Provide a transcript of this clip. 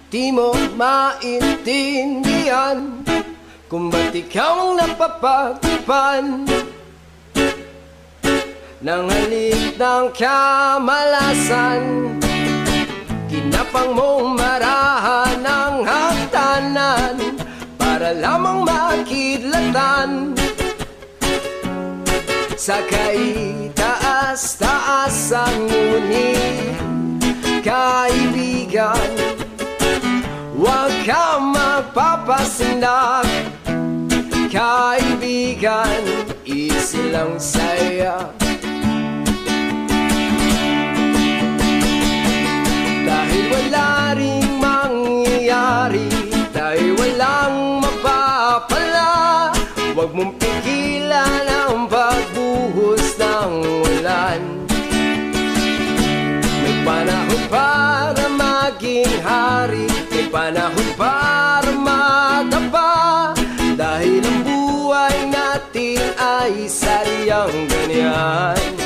Di mo maintindihan kung ba't ikaw ang napapagpan ng halik ng kamalasan. Kinapang mong marahan ng hagdanan para lamang makidlatan sa kaitaas-taasan. Ngunit kaibigan, huwag ka magpapasindak. Kaibigan, easy lang saya. Dahil wala ring mangyayari, dahil walang mapapala, huwag mong pigilan ang pagbuhos ng ulan. May panahon para maging hari, may panahon para matapa, dahil ang buhay natin ay sadyang ganyan.